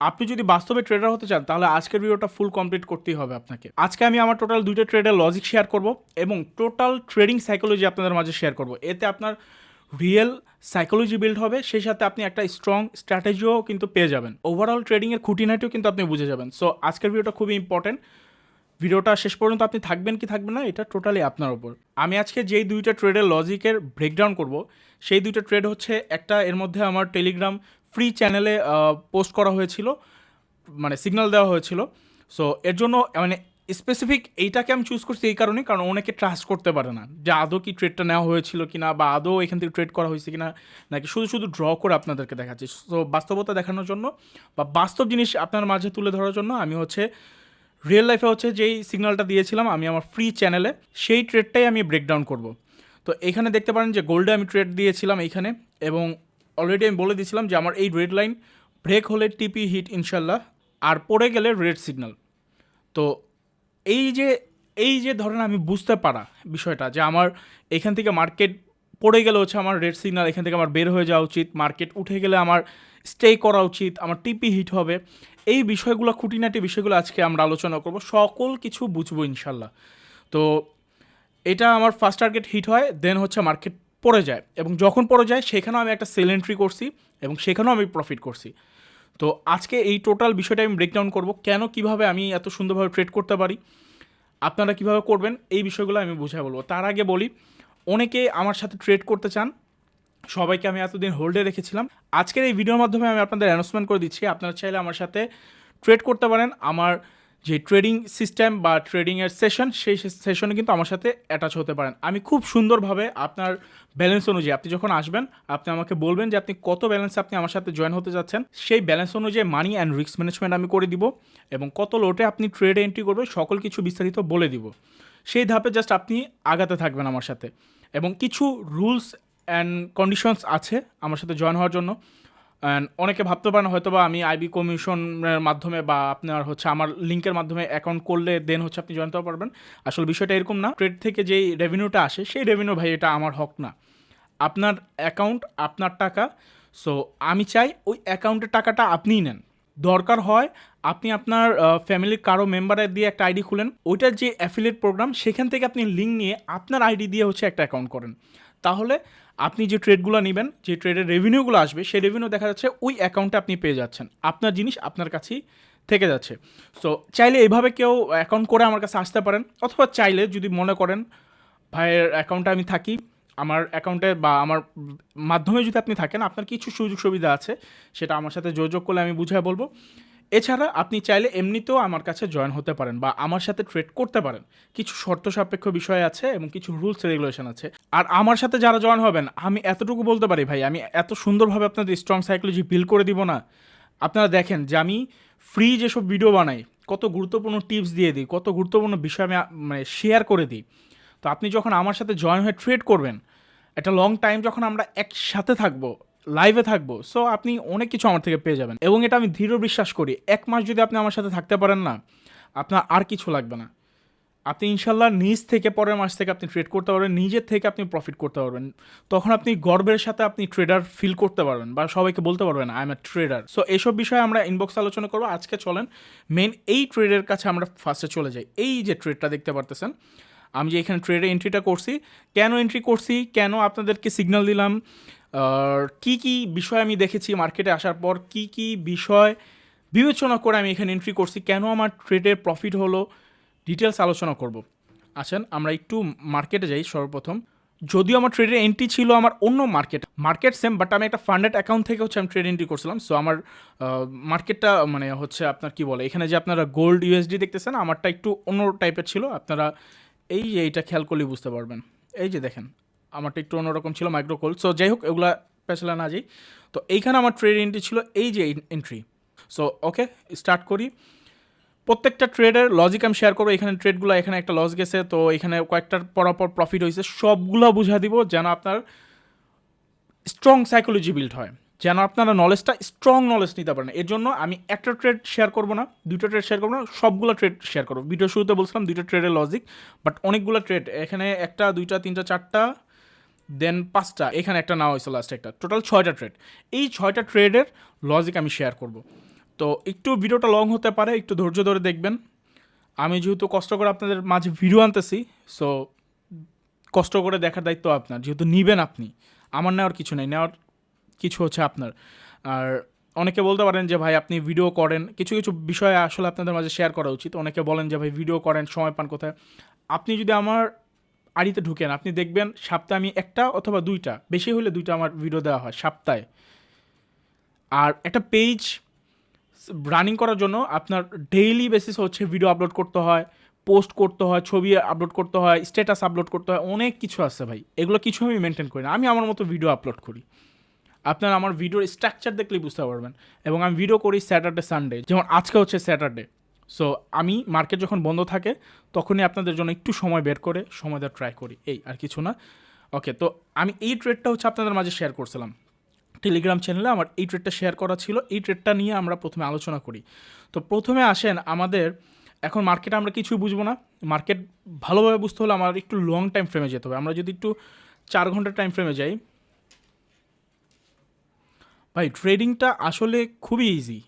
আপনি যদি বাস্তবে ট্রেডার হতে চান তাহলে আজকের ভিডিওটা ফুল কমপ্লিট করতেই হবে আপনাকে। আজকে আমি আমার টোটাল 2টা ট্রেডের লজিক শেয়ার করব এবং টোটাল ট্রেডিং সাইকোলজি আপনাদের মাঝে শেয়ার করব। এতে আপনার রিয়েল সাইকোলজি বিল্ড হবে, সেই সাথে আপনি একটা স্ট্রং স্ট্র্যাটেজিও কিন্তু পেয়ে যাবেন। ওভারঅল ট্রেডিংয়ের খুঁটিনাটিও কিন্তু আপনি বুঝে যাবেন। সো আজকের ভিডিওটা খুবই ইম্পর্টেন্ট। ভিডিওটা শেষ পর্যন্ত আপনি থাকবেন কি থাকবেন না এটা টোটালি আপনার উপর। আমি আজকে যেই 2টা ট্রেডের লজিকের ব্রেকডাউন করব, সেই 2টা ট্রেড হচ্ছে, একটা এর মধ্যে আমার টেলিগ্রাম ফ্রি চ্যানেলে পোস্ট করা হয়েছিল, মানে সিগন্যাল দেওয়া হয়েছিল। সো এর জন্য মানে স্পেসিফিক এইটাকে আমি চুজ করছি এই কারণে, কারণ অনেকে ট্রাস্ট করতে পারে না যে আদৌ কি ট্রেডটা নেওয়া হয়েছিল কিনা, বা আদৌ এখান থেকে ট্রেড করা হয়েছে কিনা, নাকি শুধু শুধু ড্র করে আপনাদেরকে দেখাচ্ছি। সো বাস্তবতা দেখানোর জন্য বা বাস্তব জিনিস আপনার মাঝে তুলে ধরার জন্য আমি হচ্ছে রিয়েল লাইফে হচ্ছে যেই সিগন্যালটা দিয়েছিলাম আমি আমার ফ্রি চ্যানেলে, সেই ট্রেডটাই আমি ব্রেকডাউন করব। তো এখানে দেখতে পারেন যে গোল্ডে আমি ট্রেড দিয়েছিলাম এইখানে, এবং অলরেডি আমি বলে দিয়েছিলাম যে আমার এই রেড লাইন ব্রেক হলে টিপি হিট ইনশাল্লাহ, আর পড়ে গেলে রেড সিগন্যাল। তো এই যে এই যে ধরেন আমি বুঝতে পারা বিষয়টা যে আমার এখান থেকে মার্কেট পড়ে গেলে হচ্ছে আমার রেড সিগন্যাল, এখান থেকে আমার বের হয়ে যাওয়া উচিত, মার্কেট উঠে গেলে আমার স্টে করা উচিত, আমার টিপি হিট হবে, এই বিষয়গুলো খুঁটিনাটি বিষয়গুলো আজকে আমরা আলোচনা করব, সকল কিছু বুঝবো ইনশাল্লাহ। তো এটা আমার ফার্স্ট টার্গেট হিট হয়, দেন হচ্ছে মার্কেট পড়ে যায়, এবং যখন পড়ে যায় সেখানেও আমি একটা সেল এন্ট্রি করছি এবং সেখানেও আমি প্রফিট করছি। তো আজকে এই টোটাল বিষয়টা আমি ব্রেকডাউন করব, কেন কিভাবে আমি এত সুন্দরভাবে ট্রেড করতে পারি, আপনারা কিভাবে করবেন, এই বিষয়গুলো আমি বুঝাই বলবো। তার আগে বলি, অনেকে আমার সাথে ট্রেড করতে চান, সবাইকে আমি এতদিন হোল্ডে রেখেছিলাম। আজকের এই ভিডিওর মাধ্যমে আমি আপনাদের অ্যানাউন্সমেন্ট করে দিচ্ছি, আপনারা চাইলে আমার সাথে ট্রেড করতে পারেন। আমার যে ট্রেডিং সিস্টেম বা ট্রেডিংয়ের সেশন, সেই সেশনে কিন্তু আমার সাথে অ্যাটাচ হতে পারেন। আমি খুব সুন্দরভাবে আপনার ব্যালেন্স অনুযায়ী, আপনি যখন আসবেন আপনি আমাকে বলবেন যে আপনি কত ব্যালেন্স আপনি আমার সাথে জয়েন হতে যাচ্ছেন, সেই ব্যালেন্স অনুযায়ী মানি অ্যান্ড রিস্ক ম্যানেজমেন্ট আমি করে দিব, এবং কত লোটে আপনি ট্রেডে এন্ট্রি করবেন সকল কিছু বিস্তারিত বলে দিব। সেই ধাপে জাস্ট আপনি আগাতে থাকবেন আমার সাথে, এবং কিছু রুলস অ্যান্ড কন্ডিশনস আছে আমার সাথে জয়েন হওয়ার জন্য। অ্যান্ড অনেকে ভাবতে পারেন হয়তো বা আমি আইবি কমিশনের মাধ্যমে বা আপনার হচ্ছে আমার লিঙ্কের মাধ্যমে অ্যাকাউন্ট করলে দেন হচ্ছে আপনি জয়েন হতে পারবেন। আসলে বিষয়টা এরকম না। ট্রেড থেকে যেই রেভিনিউটা আসে সেই রেভিনিউ ভাই এটা আমার হক না, আপনার অ্যাকাউন্ট আপনার টাকা। সো আমি চাই ওই অ্যাকাউন্টের টাকাটা আপনিই নেন। দরকার হয় আপনি আপনার ফ্যামিলির কারো মেম্বারের দিয়ে একটা আইডি খুলেন, ওইটার যে অ্যাফিলিয়েট প্রোগ্রাম সেখান থেকে আপনি লিঙ্ক নিয়ে আপনার আইডি দিয়ে হচ্ছে একটা অ্যাকাউন্ট করেন। তাহলে আপনি যে ট্রেডগুলো নেবেন, যে ট্রেডের রেভিনিউগুলো আসবে, সেই রেভিনিউ দেখা যাচ্ছে ওই অ্যাকাউন্টে আপনি পেয়ে যাচ্ছেন, আপনার জিনিস আপনার কাছেই থেকে যাচ্ছে। সো চাইলে এইভাবে কেউ অ্যাকাউন্ট করে আমার কাছে আসতে পারেন, অথবা চাইলে যদি মনে করেন ভাইয়ের অ্যাকাউন্টে আমি থাকি, আমার অ্যাকাউন্টে বা আমার মাধ্যমে যদি আপনি থাকেন, আপনার কিছু সুযোগ সুবিধা আছে, সেটা আমার সাথে যোগাযোগ করলে আমি বুঝিয়ে বলবো। এছাড়া আপনি চাইলে এমনিতেও আমার কাছে জয়েন হতে পারেন বা আমার সাথে ট্রেড করতে পারেন। কিছু শর্ত সাপেক্ষ বিষয় আছে এবং কিছু রুলস রেগুলেশন আছে। আর আমার সাথে যারা জয়েন হবেন, আমি এতটুকু বলতে পারি ভাই, আমি এত সুন্দরভাবে আপনাদের স্ট্রং সাইকোলজি বিল্ড করে দিব না। আপনারা দেখেন যে আমি ফ্রি যেসব ভিডিও বানাই, কত গুরুত্বপূর্ণ টিপস দিয়ে দিই, কত গুরুত্বপূর্ণ বিষয় আমি মানে শেয়ার করে দিই। তো আপনি যখন আমার সাথে জয়েন হয়ে ট্রেড করবেন, একটা লং টাইম যখন আমরা একসাথে থাকবো, লাইভে থাকবো, সো আপনি অনেক কিছু আমার থেকে পেয়ে যাবেন। এবং এটা আমি দৃঢ় বিশ্বাস করি, 1 মাস যদি আপনি আমার সাথে থাকতে পারেন না, আপনার আর কিছু লাগবে না। আপনি ইনশাল্লাহ নিজ থেকে পরের মাস থেকে আপনি ট্রেড করতে পারবেন, নিজের থেকে আপনি প্রফিট করতে পারবেন। তখন আপনি গর্বের সাথে আপনি ট্রেডার ফিল করতে পারবেন বা সবাইকে বলতে পারবেন I M A tedder. So এইসব বিষয়ে আমরা ইনবক্স আলোচনা করবো। আজকে চলেন মেন এই ট্রেডের কাছে আমরা ফার্স্টে চলে যাই। এই যে ট্রেডটা দেখতে পারতেছেন, আমি যে এখানে ট্রেডে এন্ট্রিটা করছি, কেন এন্ট্রি করছি, কেন আপনাদেরকে সিগন্যাল দিলাম, আর কী কী বিষয় আমি দেখেছি মার্কেটে আসার পর, কী কী বিষয় বিবেচনা করে আমি এখানে এন্ট্রি করছি, কেন আমার ট্রেডের প্রফিট হলো, ডিটেলস আলোচনা করব। আসেন আমরা একটু মার্কেটে যাই সর্বপ্রথম। যদিও আমার ট্রেডের এন্ট্রি ছিল আমার অন্য মার্কেট সেম, বাট আমি একটা ফান্ডেড অ্যাকাউন্ট থেকে হচ্ছে আমি ট্রেড এন্ট্রি করছিলাম। সো আমার মার্কেটটা মানে হচ্ছে আপনার কি বলে, এখানে যে আপনারা গোল্ড ইউএসডি দেখতেছেন, আমারটা একটু অন্য টাইপের ছিল। আপনারা এই যে এইটা খেয়াল করলেই বুঝতে পারবেন, এই যে দেখেন আমারটা একটু অন্যরকম ছিল, মাইক্রোকোল। সো যাই হোক, এগুলা পেছলা না যাই। তো এইখানে আমার ট্রেড এন্ট্রি ছিল এই যে এন্ট্রি। সো ওকে, স্টার্ট করি। প্রত্যেকটা ট্রেডের লজিক আমি শেয়ার করবো। এখানে ট্রেডগুলো, এখানে একটা লস গেছে, তো এখানে কয়েকটার পরপর প্রফিট হয়েছে, সবগুলো বুঝা দিব যেন আপনার স্ট্রং সাইকোলজি বিল্ড হয়, যেন আপনারা নলেজটা স্ট্রং নলেজ নিতে পারেন। এর জন্য আমি একটা ট্রেড শেয়ার করবো না, 2টা ট্রেড শেয়ার করবো না, সবগুলো ট্রেড শেয়ার করবো। ভিডিও শুরুতে বলছিলাম 2টা ট্রেডের লজিক, বাট অনেকগুলো ট্রেড, এখানে 1টা 2টা 3টা 4টা দেন 5টা, এখানে একটা না হয়েছে লাস্ট, একটা টোটাল 6টা ট্রেড। এই 6টা ট্রেডের লজিক আমি শেয়ার করব। তো একটু ভিডিওটা লং হতে পারে, একটু ধৈর্য ধরে দেখবেন। আমি যেহেতু কষ্ট করে আপনাদের মাঝে ভিডিও আনতেছি, সো কষ্ট করে দেখার দায়িত্ব আপনার, যেহেতু নিবেন আপনি, আমার নেওয়ার কিছু নেই, নেওয়ার কিছু হচ্ছে আপনার। আর অনেকে বলতে পারেন যে ভাই আপনি ভিডিও করেন, কিছু কিছু বিষয়ে আসলে আপনাদের মাঝে শেয়ার করা উচিত। অনেকে বলেন যে ভাই ভিডিও করেন, সময় পান কোথায়। আপনি যদি আমার আড়িতে ঢুকেন, আপনি দেখবেন সপ্তাহে আমি একটা অথবা দুইটা, বেশি হলে দুইটা আমার ভিডিও দেওয়া হয় সপ্তাহে। আর একটা পেজ রানিং করার জন্য আপনার ডেইলি বেসিস হচ্ছে ভিডিও আপলোড করতে হয়, পোস্ট করতে হয়, ছবি আপলোড করতে হয়, স্ট্যাটাস আপলোড করতে হয়, অনেক কিছু আছে ভাই। এগুলো কিছু আমি মেনটেন করি না, আমি আমার মতো ভিডিও আপলোড করি। আপনারা আমার ভিডিওর স্ট্রাকচার দেখলেই বুঝতে পারবেন। এবং আমি ভিডিও করি স্যাটারডে সানডে, যেমন আজকে হচ্ছে স্যাটারডে। সো আমি মার্কেট যখন বন্ধ থাকে তখনই আপনাদের জন্য একটু সময় বের করে সময় দেওয়ার ট্রাই করি, এই আর কিছু না। ওকে, তো আমি এই ট্রেডটা হচ্ছে আপনাদের মাঝে শেয়ার করছিলাম টেলিগ্রাম চ্যানেলে, আমার এই ট্রেডটা শেয়ার করা ছিল। এই ট্রেডটা নিয়ে আমরা প্রথমে আলোচনা করি। তো প্রথমে আসেন, আমাদের এখন মার্কেটে আমরা কিছুই বুঝবো না। মার্কেট ভালোভাবে বুঝতে হলে আমার একটু লং টাইম ফ্রেমে যেতে হবে। আমরা যদি একটু 4 ঘন্টার টাইম ফ্রেমে যাই, ভাই ট্রেডিংটা আসলে খুবই ইজি।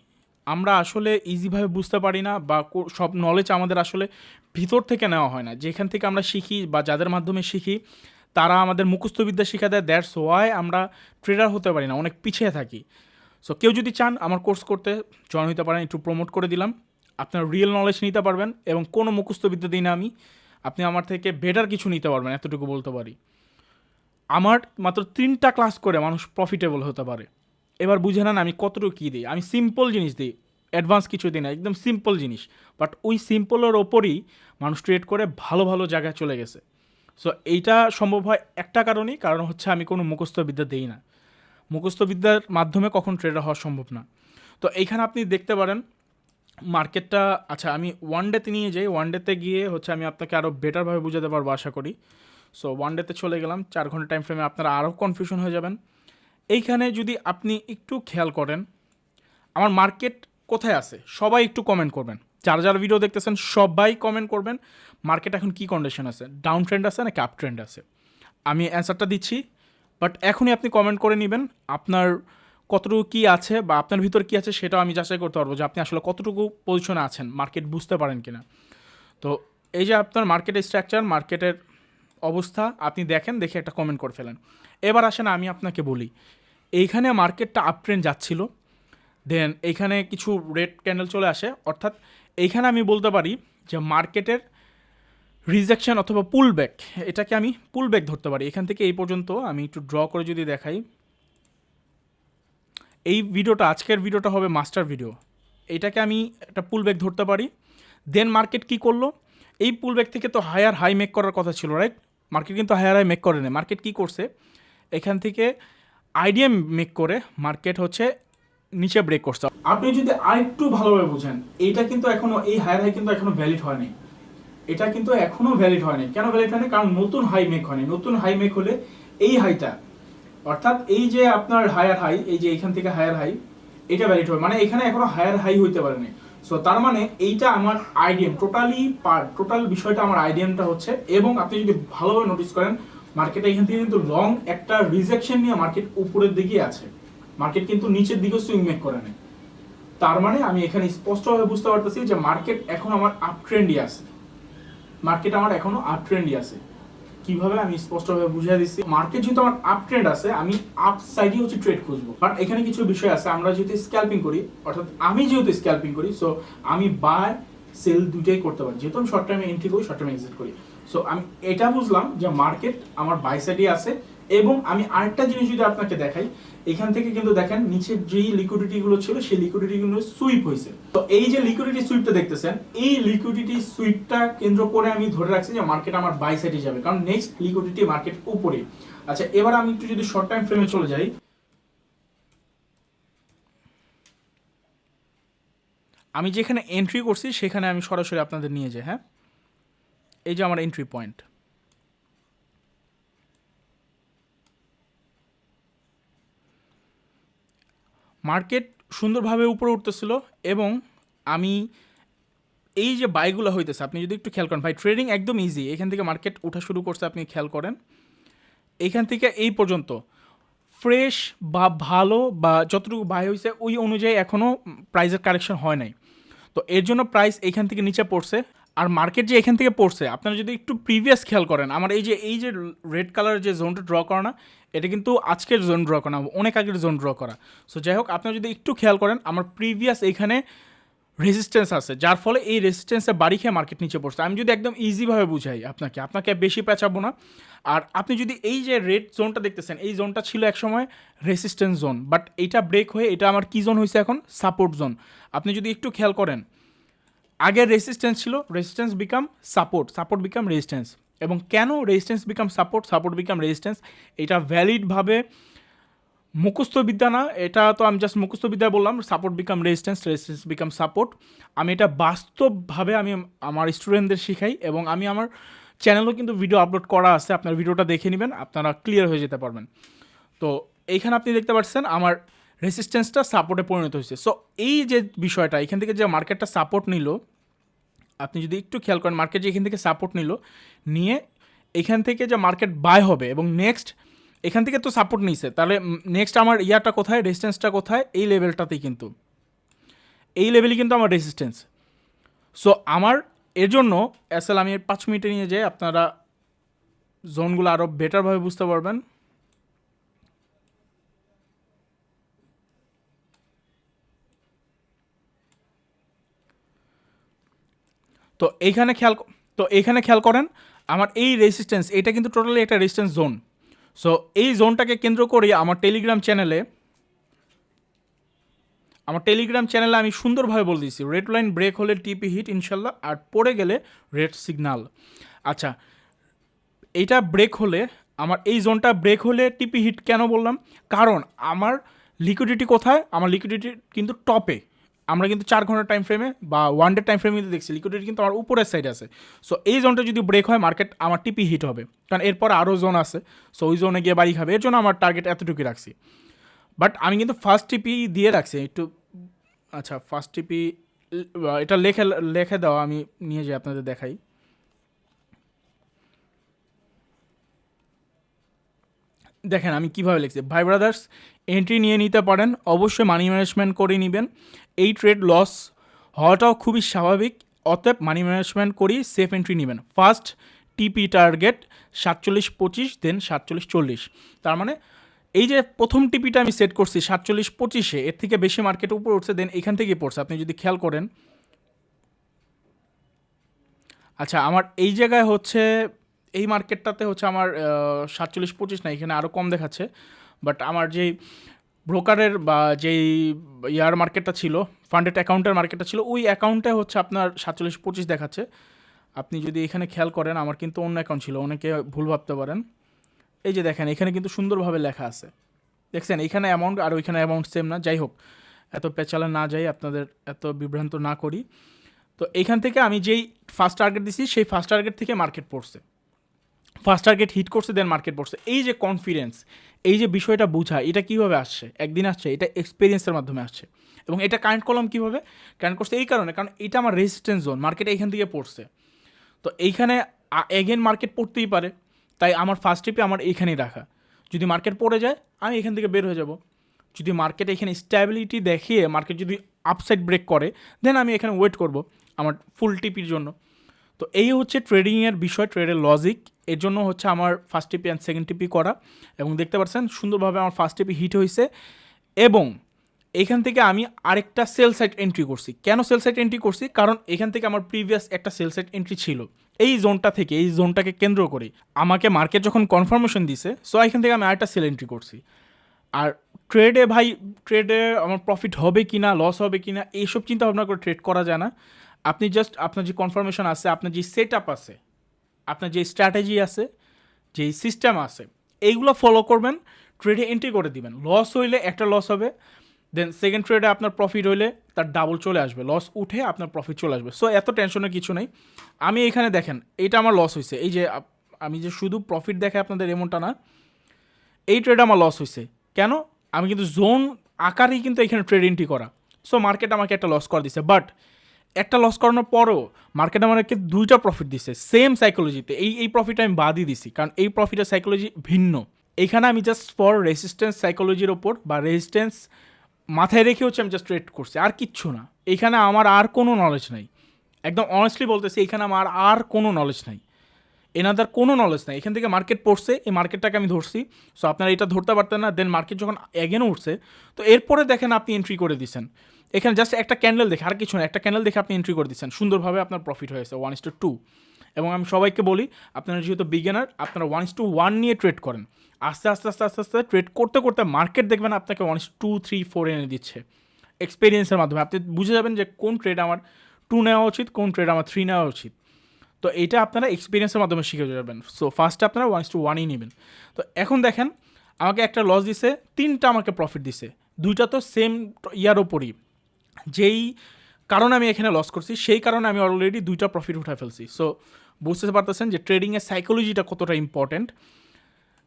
আমরা আসলে ইজিভাবে বুঝতে পারি না, বা সব নলেজ আমাদের আসলে ভিতর থেকে নেওয়া হয় না। যেখান থেকে আমরা শিখি বা যাদের মাধ্যমে শিখি তারা আমাদের মুখস্থবিদ্যা শিখা দেয়। দ্যাটস ওয়াই আমরা ট্রেডার হতে পারি না, অনেক পিছিয়ে থাকি। সো কেউ যদি চান আমার কোর্স করতে জয়েন হতে পারেন, একটু প্রমোট করে দিলাম। আপনার রিয়েল নলেজ নিতে পারবেন এবং কোনো মুখস্থবিদ্যা দিই না আমি। আপনি আমার থেকে বেটার কিছু নিতে পারবেন, এতটুকু বলতে পারি। আমার মাত্র 3টা ক্লাস করে মানুষ প্রফিটেবল হতে পারে। এবার বুঝে নেন আমি কতটুকু কী দিই। আমি সিম্পল জিনিস দিই, অ্যাডভান্স কিছু দিই না, একদম সিম্পল জিনিস। বাট ওই সিম্পলের ওপরই মানুষ ট্রেড করে ভালো ভালো জায়গায় চলে গেছে। সো এইটা সম্ভব হয় একটা কারণেই, কারণ হচ্ছে আমি কোনো মুখস্থবিদ্যা দিই না। মুখস্থবিদ্যার মাধ্যমে কখন ট্রেডার হওয়া সম্ভব না। তো এইখানে আপনি দেখতে পারেন মার্কেটটা। আচ্ছা, আমি ওয়ান ডেতে নিয়ে যাই। ওয়ান ডেতে গিয়ে হচ্ছে আমি আপনাকে আরও বেটারভাবে বুঝাতে পারবো আশা করি। সো ওয়ান ডেতে চলে গেলাম। 4 ঘন্টা টাইম ফ্রেমে আপনারা আরও কনফিউশন হয়ে যাবেন। এইখানে যদি আপনি একটু খেয়াল করেন আমার মার্কেট কোথায় আছে, সবাই একটু কমেন্ট করবেন। যারা যারা ভিডিও দেখতেছেন সবাই কমেন্ট করবেন মার্কেট এখন কী কন্ডিশন আছে, ডাউন ট্রেন্ড আছে নাকি আপ ট্রেন্ড আছে। আমি অ্যান্সারটা দিচ্ছি, বাট এখনই আপনি কমেন্ট করে নেবেন আপনার কতটুকু কী আছে বা আপনার ভিতর কী আছে সেটাও আমি যাচাই করতে পারবো যে আপনি আসলে কতটুকু পজিশনে আছেন, মার্কেট বুঝতে পারেন কিনা। তো এই যে আপনার মার্কেটের স্ট্রাকচার, মার্কেটের অবস্থা আপনি দেখেন, দেখে একটা কমেন্ট করে ফেলেন। এবার আসেন আমি আপনাকে বলি, এইখানে মার্কেটটা আপ ট্রেন্ড যাচ্ছিল, দেন এইখানে কিছু রেড ক্যান্ডেল চলে আসে। অর্থাৎ এইখানে আমি বলতে পারি যে মার্কেটের রিজেকশন অথবা পুল ব্যাক, এটাকে আমি পুল ব্যাক ধরতে পারি। এখান থেকে এই পর্যন্ত আমি একটু ড্র করে যদি দেখাই, এই ভিডিওটা, আজকের ভিডিওটা হবে মাস্টার ভিডিও। এইটাকে আমি একটা পুল ব্যাক ধরতে পারি। দেন মার্কেট কী করলো, এই পুল ব্যাক থেকে তো হায়ার হাই মেক করার কথা ছিল, রাইট? মার্কেট কিন্তু হায়ার হাই মেক করে না। মার্কেট কী করছে, এখান থেকে আইডিয়া মেক করে মার্কেট হচ্ছে নিচে ব্রেক করছে। আপনি যদি আরেকটু ভালোভাবে বুঝেন, এইটা কিন্তু এখনো, এই হায়ার হাই কিন্তু এখনো ভ্যালিড হয়নি। এটা কিন্তু এখনো ভ্যালিড হয়নি। কেন ভ্যালিড হয়নি? কারণ নতুন হাই মেক হয়নি। নতুন হাই মেক হলে এই হাইটা, অর্থাৎ এই যে আপনার হায়ার হাই, এই যে এখান থেকে হায়ার হাই, এটা ভ্যালিড হবে। মানে এখানে এখনো হায়ার হাই হইতে পারেনি। সো তার মানে এইটা আমার আইডিএম, টোটাল বিষয়টা আমার আইডিএমটা হচ্ছে। এবং আপনি যদি ভালোভাবে নোটিস করেন মার্কেটে এখান থেকে কিন্তু লং একটা রিজেকশন নিয়ে মার্কেট উপরের দিকে আছে, মার্কেট কিন্তু নিচের দিকে সুইং মেক করে নেয়। তার মানে আমি এখানে স্পষ্টভাবে বুঝতে পারতেছি যে মার্কেট এখন আমার আপ ট্রেন্ডই আছে, মার্কেট আমার এখনো আপ ট্রেন্ডই আছে। কিভাবে আমি স্পষ্টভাবে বুঝিয়ে দিচ্ছি, মার্কেট যেহেতু আমার আপ ট্রেন্ড আছে, আমি আপ সাইডে হচ্ছে ট্রেড খুঁজবো। বাট এখানে কিছু বিষয় আছে, আমরা যেহেতু স্ক্যাল্পিং করি, অর্থাৎ আমি যেহেতু স্ক্যাল্পিং করি, সো আমি বাই সেল দুইটাই করতে পারি। যেহেতু আমি শর্ট টাইমে এন্ট্রি করি, শর্ট টাইমে এক্সিট করি। সো আমি এটা বুঝলাম যে মার্কেট আমার বাই সাইডে আছে। এবং আমি আরেকটা জিনিস যদি আপনাকে দেখাই, এখান থেকে কিন্তু দেখেন নিচের যেই লিকুইডিটি গুলো ছিল সেই লিকুইডিটি গুলো সুইপ হয়েছে। তো এই যে লিকুইডিটি সুইপটা দেখতেছেন, এই লিকুইডিটি সুইপটা কেন্দ্র করে আমি ধরে রাখছি যে মার্কেট আমার বাই সাইডে যাবে, কারণ নেক্সট লিকুইডিটি মার্কেট উপরে। আচ্ছা, এবার আমি একটু যদি শর্ট টাইম ফ্রেমে চলে যাই, আমি যেখানে এন্ট্রি করছি সেখানে আমি সরাসরি আপনাদের নিয়ে যাই। হ্যাঁ, এই যে আমার এন্ট্রি পয়েন্ট, মার্কেট সুন্দরভাবে উপরে উঠতেছিল এবং আমি এই যে বাইগুলো হইতেছে, আপনি যদি একটু খেয়াল করেন ভাই, ট্রেডিং একদম ইজি। এখান থেকে মার্কেট উঠা শুরু করছে, আপনি খেয়াল করেন এখান থেকে এই পর্যন্ত ফ্রেশ বা ভালো বা যতটুকু বাই হয়েছে ওই অনুযায়ী এখনও প্রাইসের কারেকশন হয় নাই। তো এর জন্য প্রাইস এখান থেকে নিচে পড়ছে। আর মার্কেট যে এখান থেকে পড়ছে, আপনারা যদি একটু প্রিভিয়াস খেয়াল করেন, আমার এই যে রেড কালারের যে জোনটা ড্র করা না, এটা কিন্তু আজকের জোন ড্র করা না, অনেক আগের জোন ড্র করা। সো যাই হোক, আপনারা যদি একটু খেয়াল করেন, আমার প্রিভিয়াস এখানে রেজিস্ট্যান্স আছে, যার ফলে এই রেজিস্ট্যান্সে বাড়ি খেয়ে মার্কেট নিচে পড়ছে। আমি যদি একদম ইজিভাবে বুঝাই আপনাকে বেশি পেঁচাবো না। আর আপনি যদি এই যে রেড জোনটা দেখতেছেন, এই জোনটা ছিল একসময় রেসিস্ট্যান্স জোন, বাট এইটা ব্রেক হয়ে এটা আমার কি জোন হয়েছে এখন? Support zone. আপনি যদি একটু খেয়াল করেন, আগের রেসিস্ট্যান্স ছিল, resistance become support, support become resistance. এবং কেন resistance become support, support become resistance, এটা ভ্যালিডভাবে মুখস্থ বিদ্যা না, এটা তো আমি জাস্ট মুখস্থ বিদ্যা বললাম, support become resistance, resistance become support. আমি এটা বাস্তবভাবে আমি আমার স্টুডেন্টদের শিখাই, এবং আমি আমার চ্যানেলেও কিন্তু ভিডিও আপলোড করা আছে, আপনার ভিডিওটা দেখে নেবেন, আপনারা ক্লিয়ার হয়ে যেতে পারবেন। তো এইখানে আপনি দেখতে পাচ্ছেন আমার রেসিস্ট্যান্সটা সাপোর্টে পরিণত হয়েছে। সো এই যে বিষয়টা, এখান থেকে যে মার্কেটটা সাপোর্ট নিল, আপনি যদি একটু খেয়াল করেন, মার্কেট যে এখান থেকে সাপোর্ট নিয়ে এখান থেকে যে মার্কেট বাই হবে, এবং নেক্সট এখান থেকে তো সাপোর্ট নিছে, তাহলে নেক্সট আমার ইয়াটা কোথায়, রেজিস্ট্যান্সটা কোথায়? এই লেভেলটাতেই, কিন্তু এই লেভেলই কিন্তু আমার রেজিস্ট্যান্স। সো আমার এর জন্য আসলে আমি 5 মিনিটে নিয়ে যাই, আপনারা জোনগুলো আরও বেটারভাবে বুঝতে পারবেন। তো এইখানে খেয়াল করেন, আমার এই রেজিস্ট্যান্স, এটা কিন্তু টোটালি একটা রেজিস্ট্যান্স জোন। সো এই জোনটাকে কেন্দ্র করে আমার টেলিগ্রাম চ্যানেলে আমি সুন্দরভাবে বলে দিয়েছি, রেড লাইন ব্রেক হলে টিপি হিট ইনশাল্লাহ, আর পড়ে গেলে রেড সিগনাল। আচ্ছা, এইটা ব্রেক হলে, আমার এই জোনটা ব্রেক হলে টিপি হিট কেন বললাম? কারণ আমার লিকুইডিটি কোথায়? আমার লিকুইডিটি কিন্তু টপে। আমরা কিন্তু 4 ঘন্টার টাইম ফ্রেমে বা 1 ডে টাইম ফ্রেমে কিন্তু দেখছি লিকুইডিটি কিন্তু আমার উপরের সাইডে আছে। সো এই জোনটা যদি ব্রেক হয়, মার্কেট আমার টিপি হিট হবে, কারণ এরপর আরও জোন আছে। সো ওই জোনে গিয়ে বাড়ি খাবে, এর জন্য আমার টার্গেট এতটুকুই রাখছি। বাট আমি কিন্তু ফার্স্ট টিপি দিয়ে রাখছি একটু। আচ্ছা, ফার্স্ট টিপি এটা লেখে দাও, আমি নিয়ে যাই আপনাদের দেখাই। দেখেন আমি কীভাবে লিখছি, ভাই ব্রাদার্স, এন্ট্রি নিয়ে নিতে পারেন, অবশ্যই মানি ম্যানেজমেন্ট করে নেবেন। এই ট্রেড লস হওয়াটাও খুবই স্বাভাবিক, অতএব মানি ম্যানেজমেন্ট করেই সেফ এন্ট্রি নেবেন। ফার্স্ট টিপি টার্গেট 47.25, দেন 47.40। তার মানে এই যে প্রথম টিপিটা আমি সেট করছি 47.25, এর থেকে বেশি মার্কেট উপরে উঠছে, দেন এখান থেকেই পড়ছে, আপনি যদি খেয়াল করেন। আচ্ছা, আমার এই জায়গায় হচ্ছে, এই মার্কেটটাতে হচ্ছে আমার 47.25 না, এখানে আরও কম দেখাচ্ছে। বাট আমার যেই ব্রোকারের বা যেই ইয়ার মার্কেটটা ছিল, ফান্ডেড অ্যাকাউন্টের মার্কেটটা ছিল, ওই অ্যাকাউন্টে হচ্ছে আপনার 47.25 দেখাচ্ছে। আপনি যদি এখানে খেয়াল করেন, আমার কিন্তু অন্য অ্যাকাউন্ট ছিল, অনেকে ভুল ভাবতে পারেন। এই যে দেখেন, এখানে কিন্তু সুন্দরভাবে লেখা আছে, দেখছেন? এখানে অ্যামাউন্ট আর ওইখানে অ্যামাউন্ট সেম না। যাই হোক, এত পেঁচালে না যাই, আপনাদের এত বিভ্রান্ত না করি। তো এইখান থেকে আমি যেই ফার্স্ট টার্গেট দিছি, সেই ফার্স্ট টার্গেট থেকে মার্কেট পড়ছে, ফার্স্ট টার্গেট হিট করছে, দেন মার্কেট পড়ছে। এই যে কনফিডেন্স, এই যে বিষয়টা বোঝা, এটা কীভাবে আসছে? একদিন আসছে, এটা এক্সপিরিয়েন্সের মাধ্যমে আসছে। এবং এটা কারেন্ট করলাম কীভাবে? কারেন্ট করছে এই কারণে, কারণ এটা আমার রেজিস্ট্যান্স জোন, মার্কেট এইখান থেকে পড়ছে। তো এইখানে এগেন মার্কেট পড়তেই পারে, তাই আমার ফার্স্ট টিপে আমার এইখানেই রাখা। যদি মার্কেট পড়ে যায়, আমি এখান থেকে বের হয়ে যাব। যদি মার্কেট এখানে স্ট্যাবিলিটি দেখিয়ে মার্কেট যদি আপসাইড ব্রেক করে, দেন আমি এখানে ওয়েট করব আমার ফুল টিপির জন্য। তো এই হচ্ছে ট্রেডিংয়ের বিষয়, ট্রেডের লজিক। এর জন্য হচ্ছে আমার ফার্স্ট টিপি অ্যান্ড সেকেন্ড টিপি করা, এবং দেখতে পাচ্ছেন সুন্দরভাবে আমার ফার্স্ট টিপি হিট হয়েছে। এবং এখান থেকে আমি আরেকটা সেল সাইড এন্ট্রি করছি। কেন সেল সাইড এন্ট্রি করছি? কারণ এখান থেকে আমার প্রিভিয়াস একটা সেল সাইড এন্ট্রি ছিল এই জোনটা থেকে, এই জোনটাকে কেন্দ্র করে আমাকে মার্কেট যখন কনফার্মেশন দিছে, সো এখান থেকে আমি আরেকটা সেল এন্ট্রি করছি। আর ট্রেডে আমার প্রফিট হবে কি না, লস হবে কি না, এইসব চিন্তা ভাবনা করে ট্রেড করা যায় না। আপনি জাস্ট আপনার যে কনফার্মেশন আছে, আপনার যে সেট আপ আছে, আপনার যে স্ট্র্যাটেজি আছে, যেই সিস্টেম আছে, এইগুলো ফলো করবেন, ট্রেডে এন্ট্রি করে দিবেন। লস হইলে একটা লস হবে, দেন সেকেন্ড ট্রেডে আপনার প্রফিট হইলে তার ডাবল চলে আসবে, লস উঠে আপনার প্রফিট চলে আসবে। সো এত টেনশনের কিছু নেই। আমি এখানে দেখেন, এইটা আমার লস হয়েছে, এই যে আমি যে শুধু প্রফিট দেখে আপনাদের এমনটা না, এই ট্রেডে আমার লস হয়েছে। কেন? আমি কিন্তু জোন আকারেই কিন্তু এখানে ট্রেড এন্ট্রি করা। সো মার্কেট আমাকে একটা লস করে দিছে, বাট একটা লস করানোর পরও মার্কেট আমাকে 2টা প্রফিট দিচ্ছে সেম সাইকোলজিতে। এই প্রফিট আমি বাদই দিছি, কারণ এই প্রফিটের সাইকোলজি ভিন্ন। এইখানে আমি জাস্ট ফর রেসিস্ট্যান্স সাইকোলজির ওপর বা রেজিস্ট্যান্স মাথায় রেখে হচ্ছে আমি জাস্ট ট্রেড করছি, আর কিচ্ছু না। এইখানে আমার আর কোনো নলেজ নাই, একদম অনেস্টলি বলতেছি, এখানে আমার আর কোনো নলেজ নাই, এনাদার কোনো নলেজ নাই। এখান থেকে মার্কেট পড়ছে, এই মার্কেটটাকে আমি ধরছি। সো আপনারা এটা ধরতে পারতেন না, দেন মার্কেট যখন এগেনও উঠছে, তো এরপরে দেখেন আপনি এন্ট্রি করে দিচ্ছেন। এখানে জাস্ট একটা ক্যান্ডেল দেখে, আর কিছু না, একটা ক্যান্ডেল দেখে আপনি এন্ট্রি করে দিচ্ছেন, সুন্দরভাবে আপনার প্রফিট হয়েছে 1:2। এবং আমি সবাইকে বলি, আপনারা যেহেতু বিগিনার, আপনারা 1:1 নিয়ে ট্রেড করেন। আস্তে আস্তে আস্তে আস্তে আস্তে ট্রেড করতে করতে মার্কেট দেখবেন আপনাকে 1:2, 3, 4 এনে দিচ্ছে এক্সপিরিয়েন্সের মাধ্যমে। আপনি বুঝে যাবেন যে কোন ট্রেড আমার 2 নেওয়া উচিত, কোন ট্রেড আমার 3 নেওয়া উচিত। তো এইটা আপনারা এক্সপিরিয়েন্সের মাধ্যমে শিখে যাবেন। সো ফার্স্টে আপনারা 1:1ই নেবেন। তো এখন দেখেন, আমাকে একটা লস দিছে, 3টা আমাকে প্রফিট দিছে, 2টা তো সেম ইয়ার ওপরই। যেই কারণে আমি এখানে লস করছি, সেই কারণে আমি অলরেডি 2টা প্রফিট উঠে ফেলছি। সো বুঝতে পারতেছেন যে ট্রেডিংয়ের সাইকোলজিটা কতটা ইম্পর্ট্যান্ট।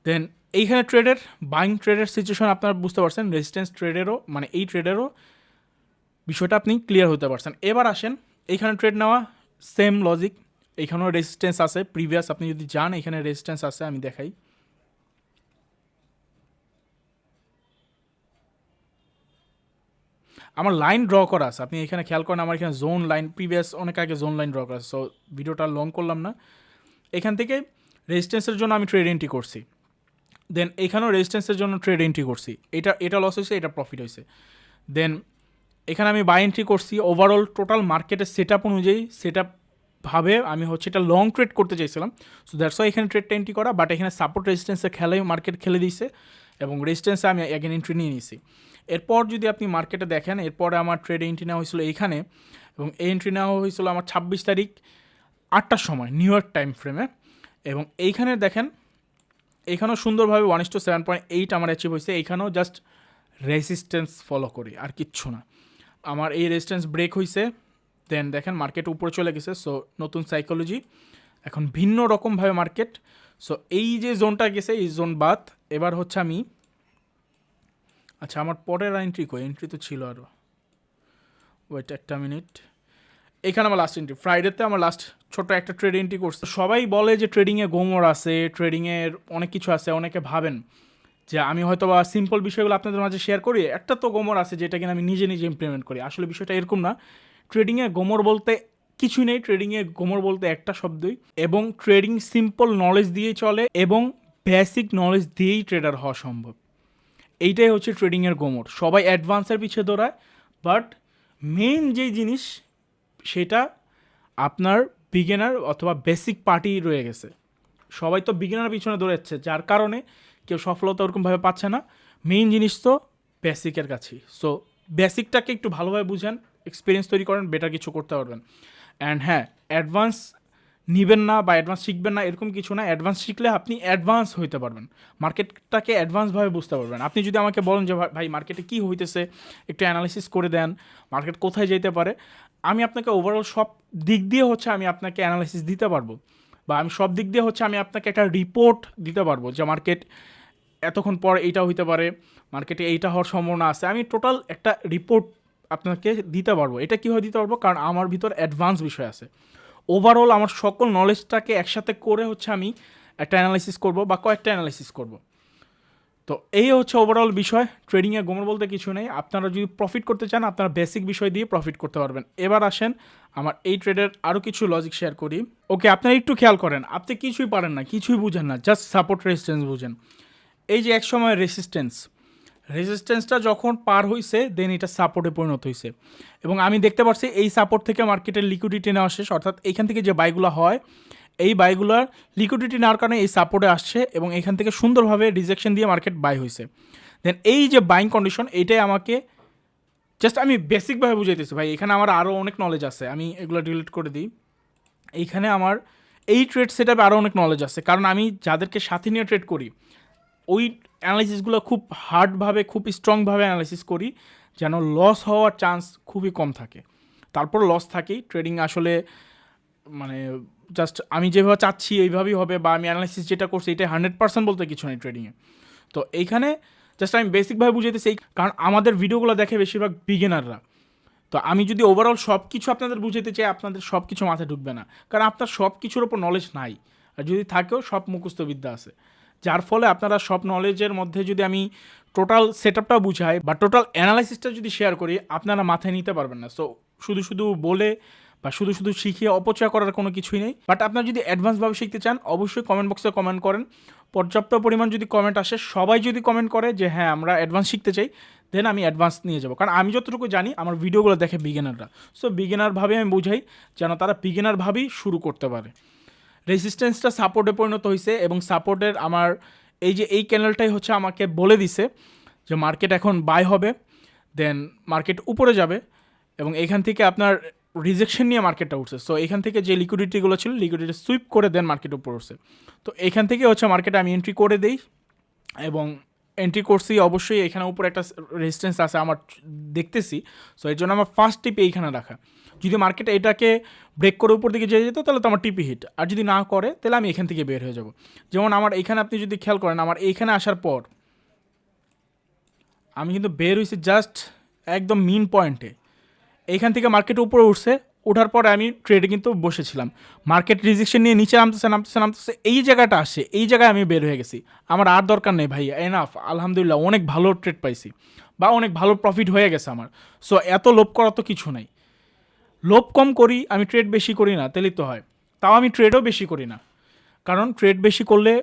দেন এইখানে ট্রেডের বাইং ট্রেডের সিচুয়েশন আপনারা বুঝতে পারছেন, রেজিস্ট্যান্স ট্রেডেরও মানে এই ট্রেডেরও বিষয়টা আপনি ক্লিয়ার হতে পারছেন। এবার আসেন, এইখানে ট্রেড নেওয়া সেম লজিক, এইখানেও রেজিস্ট্যান্স আছে প্রিভিয়াস, আপনি যদি যান এখানে রেজিস্ট্যান্স আছে, আমি দেখাই। আমার লাইন ড্র করা আছে, আপনি এখানে খেয়াল করেন, আমার এখানে জোন লাইন প্রিভিয়াস অনেক আগে জোন লাইন ড্র করা আছে। সো ভিডিওটা লং করলাম না, এখান থেকে রেজিস্ট্যান্সের জন্য আমি ট্রেড এন্ট্রি করছি, দেন এখানেও রেজিস্ট্যান্সের জন্য ট্রেড এন্ট্রি করছি, এটা লস হয়েছে, এটা প্রফিট হয়েছে। দেন এখানে আমি বাই এন্ট্রি করছি, ওভারঅল টোটাল মার্কেটের সেট আপ অনুযায়ী সেট আপ ভাবে আমি হচ্ছে এটা লং ট্রেড করতে চাইছিলাম। সো দ্যাটস ওয়াই এখানে ট্রেডটা এন্ট্রি করা, বাট এখানে সাপোর্ট রেজিস্ট্যান্সে খেলে মার্কেট খেলে দিয়েছে এবং রেজিস্ট্যান্সে আমি অ্যাগেন এন্ট্রি নিয়ে নিয়েছি। এরপর যদি আপনি মার্কেটে দেখেন, এরপরে আমার ট্রেড এন্ট্রি নেওয়া হয়েছিল এইখানে, এবং এই এন্ট্রি নেওয়া হয়েছিল আমার 26 তারিখ 8টার সময় নিউ ইয়র্ক টাইম ফ্রেমে। এবং এইখানে দেখেন, এইখানেও সুন্দরভাবে 1:7.8 আমার অ্যাচিভ হয়েছে। এইখানেও জাস্ট রেজিস্ট্যান্স ফলো করি, আর কিচ্ছু না। আমার এই রেজিস্ট্যান্স ব্রেক হয়েছে, দেন দেখেন মার্কেট উপরে চলে গেছে। সো নতুন সাইকোলজি, এখন ভিন্ন রকমভাবে মার্কেট। সো এই যে জোনটা গেছে, এই জোন বাদ। এবার হচ্ছে আমি, আচ্ছা আমার পরের এন্ট্রি কই, এন্ট্রি তো ছিল আরও, ওয়েট একটা মিনিট। এখানে আমার লাস্ট এন্ট্রি ফ্রাইডেতে আমার লাস্ট ছোট একটা ট্রেড এন্ট্রি করছে। সবাই বলে যে ট্রেডিংয়ে গোমর আছে, ট্রেডিংয়ের অনেক কিছু আছে, অনেকে ভাবেন যে আমি হয়তো বা সিম্পল বিষয়গুলো আপনাদের মাঝে শেয়ার করি, একটা তো গোমর আছে যেটা কিনা আমি নিজে নিজে ইমপ্লিমেন্ট করি। আসলে বিষয়টা এরকম না, ট্রেডিংয়ে গোমর বলতে কিছুই নেই, ট্রেডিংয়ে গোমর বলতে একটা শব্দই, এবং ট্রেডিং সিম্পল নলেজ দিয়েই চলে এবং বেসিক নলেজ দিয়েই ট্রেডার হওয়া সম্ভব। এইটাই হচ্ছে ট্রেডিংয়ের গোমর। সবাই অ্যাডভান্সের পিছিয়ে দৌড়ায়, বাট মেইন যেই জিনিস সেটা আপনার বিগিনার অথবা বেসিক পার্টি রয়ে গেছে। সবাই তো বিগিনার পিছনে দৌড়াচ্ছে, যার কারণে কেউ সফলতা ওরকমভাবে পাচ্ছে না। মেইন জিনিস তো বেসিকের কাছেই। সো বেসিকটাকে একটু ভালোভাবে বুঝেন, এক্সপিরিয়েন্স তৈরি করেন, বেটার কিছু করতে পারবেন। অ্যান্ড হ্যাঁ, অ্যাডভান্স নিবেন না বা অ্যাডভান্স শিখবেন না এরকম কিছু না। অ্যাডভান্স শিখলে আপনি অ্যাডভান্স হইতে পারবেন, মার্কেটটাকে অ্যাডভান্সভাবে বুঝতে পারবেন। আপনি যদি আমাকে বলেন যে ভাই মার্কেটে কী হইতেছে একটু অ্যানালিসিস করে দেন, মার্কেট কোথায় যেতে পারে, আমি আপনাকে ওভারঅল সব দিক দিয়ে হচ্ছে আমি আপনাকে অ্যানালাইসিস দিতে পারবো, বা আমি সব দিক দিয়ে হচ্ছে আমি আপনাকে একটা রিপোর্ট দিতে পারবো যে মার্কেট এতক্ষণ পর এইটা হইতে পারে, মার্কেটে এইটা হওয়ার সম্ভাবনা আছে। আমি টোটাল একটা রিপোর্ট আপনাকে দিতে পারবো। এটা কীভাবে দিতে পারবো, কারণ আমার ভিতর অ্যাডভান্স বিষয় আছে। ওভারঅল আমার সকল নলেজটাকে একসাথে করে হচ্ছে আমি একটা অ্যানালাইসিস করব বা কয়েকটা অ্যানালাইসিস করব। তো এই হচ্ছে ওভারঅল বিষয়। ট্রেডিংয়ে গোমর বলতে কিছু নেই। আপনারা যদি প্রফিট করতে চান, আপনারা বেসিক বিষয় দিয়ে প্রফিট করতে পারবেন। এবার আসেন আমার এই ট্রেডের আরও কিছু লজিক শেয়ার করি। ওকে, আপনারা একটু খেয়াল করেন, আপনি কিছুই পারেন না, কিছুই বুঝেন না, জাস্ট সাপোর্ট রেজিস্ট্যান্স বুঝেন। এই যে এক সময় রেজিস্ট্যান্সটা যখন পার হয়েছে, দেন এটা সাপোর্টে পরিণত হয়েছে, এবং আমি দেখতে পাচ্ছি এই সাপোর্ট থেকে মার্কেটের লিকুইডিটি নেওয়া শেষ। অর্থাৎ এইখান থেকে যে বাইগুলো হয়, এই বাইগুলোর লিকুইডিটি নেওয়ার কারণে এই সাপোর্টে আসছে এবং এখান থেকে সুন্দরভাবে রিজেকশন দিয়ে মার্কেট বাই হয়েছে। দেন এই যে বাইং কন্ডিশন, এইটাই আমাকে জাস্ট আমি বেসিকভাবে বুঝাইতেছি ভাই। এখানে আমার আরও অনেক নলেজ আছে, আমি এগুলো ডিলিট করে দিই। এইখানে আমার এই ট্রেড সেট আপে আরও অনেক নলেজ আছে, কারণ আমি যাদেরকে সাথে নিয়ে ট্রেড করি ওই অ্যানালাইসিসগুলো খুব হার্ডভাবে, খুব স্ট্রংভাবে অ্যানালাইসিস করি, যেন লস হওয়ার চান্স খুবই কম থাকে। তারপর লস থাকেই। ট্রেডিং আসলে মানে জাস্ট আমি যেভাবে চাচ্ছি এইভাবেই হবে, বা আমি অ্যানালাইসিস যেটা করছি এটাই 100% বলতে কিছু নেই ট্রেডিংয়ে। তো এইখানে জাস্ট আমি বেসিকভাবে বুঝাইতেছি, কারণ আমাদের ভিডিওগুলো দেখে বেশিরভাগ বিগিনাররা। তো আমি যদি ওভারঅল সব কিছু আপনাদের বুঝাইতে চাই, আপনাদের সব কিছু মাথায় ঢুকবে না, কারণ আপনার সব কিছুর ওপর নলেজ নাই, আর যদি থাকেও সব মুখস্থ বিদ্যা আছে। যার ফলে আপনারা সব নলেজের মধ্যে যদি আমি টোটাল সেটআপটা বুঝাই বা টোটাল অ্যানালাইসিসটা যদি শেয়ার করি, আপনারা মাথায় নিতে পারবেন না। সো শুধু শুধু বলে বা শুধু শুধু শিখিয়ে অপচয় করার কোনো কিছুই নেই। বাট আপনারা যদি অ্যাডভান্সভাবে শিখতে চান, অবশ্যই কমেন্ট বক্সে কমেন্ট করেন। পর্যাপ্ত পরিমাণ যদি কমেন্ট আসে, সবাই যদি কমেন্ট করে যে হ্যাঁ আমরা অ্যাডভান্স শিখতে চাই, দেন আমি অ্যাডভান্স নিয়ে যাবো। কারণ আমি যতটুকু জানি, আমার ভিডিওগুলো দেখে বিগিনাররা। সো বিগিনারভাবে আমি বুঝাই যেন তারা বিগিনারভাবেই শুরু করতে পারে। রেজিস্ট্যান্সটা সাপোর্টে পরিণত হয়েছে এবং সাপোর্টের আমার এই ক্যানেলটাই হচ্ছে আমাকে বলে দিছে যে মার্কেট এখন বাই হবে, দেন মার্কেট উপরে যাবে এবং এখান থেকে আপনার রিজেকশন নিয়ে মার্কেটটা উঠছে। সো এখান থেকে যে লিকুইডিটিগুলো ছিল, লিকুইডিটি সুইপ করে দেন মার্কেট উপরে উঠছে। তো এখান থেকে হচ্ছে মার্কেটে আমি এন্ট্রি করে দিই এবং এন্ট্রি করছি। অবশ্যই এখানে উপরে একটা রেজিস্ট্যান্স আছে আমার দেখতেছি। সো এর জন্য আমার ফার্স্ট টিপ এইখানে রাখা। যদি মার্কেট এটাকে ব্রেক করে উপর দিকে যেতে যেত তাহলে তো আমার টিপি হিট, আর যদি না করে তাহলে আমি এখান থেকে বের হয়ে যাব। যেমন আমার এখানে আপনি যদি খেয়াল করেন, আমার এইখানে আসার পর আমি কিন্তু বের হয়েছি জাস্ট একদম মিন পয়েন্টে। এইখান থেকে মার্কেট উপরে উঠছে, ওঠার পরে আমি ট্রেডে কিন্তু বসেছিলাম। মার্কেট রিজেকশন নিয়ে নিচে নামতেছে, এই জায়গাটা আসে, এই জায়গায় আমি বের হয়ে গেছি। আমার আর দরকার নেই ভাই, এনাফ, আলহামদুলিল্লাহ অনেক ভালো ট্রেড পাইছি বা অনেক ভালো প্রফিট হয়ে গেছে আমার। সো এত লোভ করার তো কিছু নাই। লোভ কম করি, আমি ট্রেড বেশি করি না, তাহলেই তো হয়। তাও আমি ট্রেডও বেশি করি না, কারণ ট্রেড বেশি করলে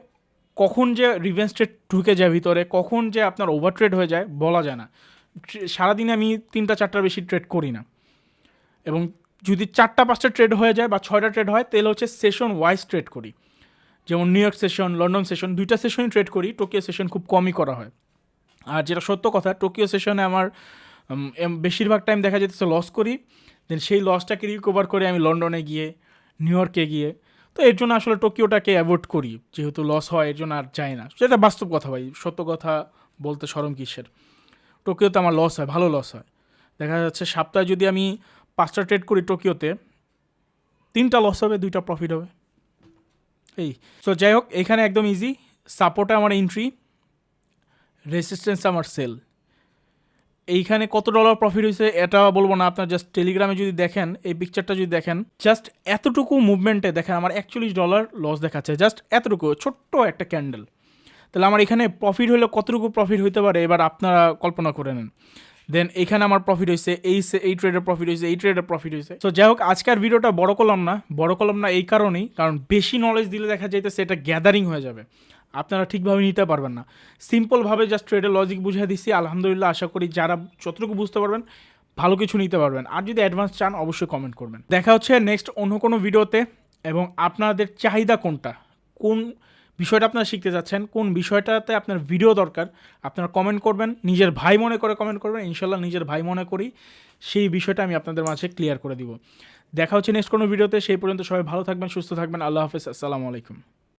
কখন যে রিভেন্স ট্রেড ঢুকে যায় ভিতরে, কখন যে আপনার ওভার ট্রেড হয়ে যায় বলা যায় না। সারাদিনে আমি 3-4টার বেশি ট্রেড করি না, এবং যদি 4-5টা ট্রেড হয়ে যায় বা 6টা ট্রেড হয় তাহলে হচ্ছে সেশন ওয়াইজ ট্রেড করি। যেমন new York session, London session, 2টা সেশনই ট্রেড করি। টোকিও সেশন খুব কমই করা হয়। আর যেটা সত্য কথা, টোকিও সেশনে আমার বেশিরভাগ টাইম দেখা যেতেছে লস করি, দেন সেই লসটাকে রিকভার করে আমি লন্ডনে গিয়ে, নিউ ইয়র্কে গিয়ে। তো এর জন্য আসলে টোকিওটাকে অ্যাভয়েড করি, যেহেতু লস হয় এর জন্য আর যাই না। সেটা বাস্তব কথা ভাই, সত্য কথা বলতে শরম কিসের। টোকিওতে আমার লস হয়, ভালো লস হয়। দেখা যাচ্ছে সপ্তাহে যদি আমি 5টা ট্রেড করি টোকিওতে, 3টা লস হবে, 2টা প্রফিট হবে। এই সো যাই হোক, এখানে একদম ইজি। সাপোর্টে আমার এন্ট্রি, রেসিস্ট্যান্স আমার সেল। এইখানে কত ডলার প্রফিট হয়েছে এটা বলবো না, আপনার জাস্ট টেলিগ্রামে যদি দেখেন, এই পিকচারটা যদি দেখেন, জাস্ট এতটুকু মুভমেন্টে দেখেন আমার $41 লস দেখাচ্ছে, জাস্ট এতটুকু ছোট্ট একটা ক্যান্ডেল। তাহলে আমার এখানে প্রফিট হলে কতটুকু প্রফিট হইতে পারে এবার আপনারা কল্পনা করে নেন। দেন এখানে আমার প্রফিট হয়েছে, এই ট্রেডের প্রফিট হয়েছে, এই ট্রেডের প্রফিট হয়েছে। তো যাই হোক, আজকের ভিডিওটা বড় করলাম না এই কারণেই, কারণ বেশি নলেজ দিলে দেখা যাইতেছে এটা গ্যাদারিং হয়ে যাবে, আপনারা ঠিকভাবে নিতে পারবেন না। সিম্পলভাবে জাস্ট ট্রেডের লজিক বুঝিয়ে দিচ্ছি। আলহামদুলিল্লাহ, আশা করি যারা যতটুকু বুঝতে পারবেন ভালো কিছু নিতে পারবেন। আর যদি অ্যাডভান্স চান অবশ্যই কমেন্ট করবেন। দেখা হচ্ছে নেক্সট অন্য কোনো ভিডিওতে। এবং আপনাদের চাহিদা কোনটা, কোন বিষয়টা আপনারা শিখতে যাচ্ছেন, কোন বিষয়টাতে আপনার ভিডিও দরকার, আপনারা কমেন্ট করবেন। নিজের ভাই মনে করে কমেন্ট করবেন, ইনশাল্লাহ নিজের ভাই মনে করি সেই বিষয়টা আমি আপনাদের মাঝে ক্লিয়ার করে দিব। দেখা হচ্ছে নেক্সট কোনো ভিডিওতে। সেই পর্যন্ত সবাই ভালো থাকবেন, সুস্থ থাকবেন। আল্লাহ হাফেজ, আসসালামু আলাইকুম।